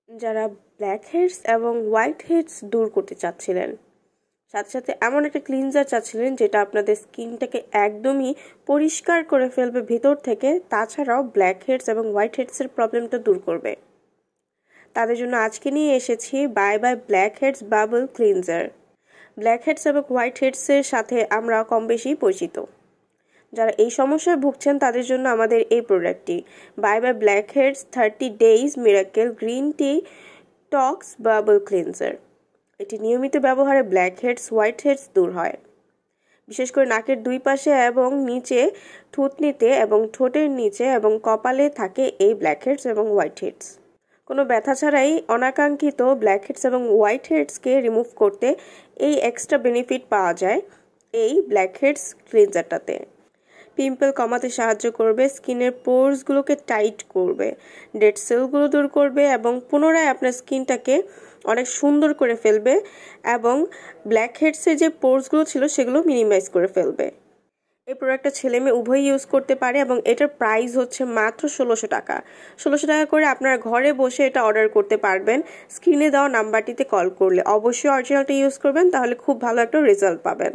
যারা black heads এবং white heads দূর করতে চাচ্ছিলেন, সাথে সাথে এমন একটা ক্লিনজার চাচ্ছিলেন যেটা আপনাদের স্কিনটাকে একদমই পরিষ্কার করে ফেলবে ভিতর থেকে, তাছাড়াও ব্ল্যাক হেডস এবং হোয়াইট হেডসের প্রবলেমটা দূর করবে, তাদের জন্য আজকে নিয়ে এসেছি bye bye blackheads bubble cleanser. Blackheads এবং হোয়াইট হেডসের সাথে আমরা কম বেশি পরিচিত। যারা এই সমস্যায় ভুগছেন তাদের জন্য আমাদের এই প্রোডাক্টটি bye bye blackheads 30 days miracle green tea tox bubble cleanser. এটি নিয়মিত ব্যবহারে ব্ল্যাক হেডস হোয়াইট হেডস দূর হয়, বিশেষ করে নাকের দুই পাশে এবং নিচে, থুতনিতে এবং ঠোঁটের নিচে এবং কপালে থাকে এই ব্ল্যাক হেডস এবং হোয়াইট হেডস। কোনো ব্যথা ছাড়াই অনাকাঙ্ক্ষিত ব্ল্যাক হেডস এবং হোয়াইট হেডসকে রিমুভ করতে এই এক্সট্রা বেনিফিট পাওয়া যায় এই ব্ল্যাক হেডস ক্লিনজারটাতে। পিম্পল কমাতে সাহায্য করবে, স্কিনের পোরসগুলোকে টাইট করবে, ডেড সেলগুলো দূর করবে এবং পুনরায় আপনার স্কিনটাকে অনেক সুন্দর করে ফেলবে এবং ব্ল্যাক হেডসের যে পোরসগুলো ছিল সেগুলো মিনিমাইজ করে ফেলবে। এই প্রোডাক্টটা ছেলে মেয়ে উভয়ই ইউজ করতে পারে এবং এটার প্রাইস হচ্ছে মাত্র 1600 টাকা। 1600 টাকা করে আপনারা ঘরে বসে এটা অর্ডার করতে পারবেন স্ক্রিনে দেওয়া নাম্বারটিতে কল করলে। অবশ্যই অরিজিনালটা ইউজ করবেন, তাহলে খুব ভালো একটা রেজাল্ট পাবেন।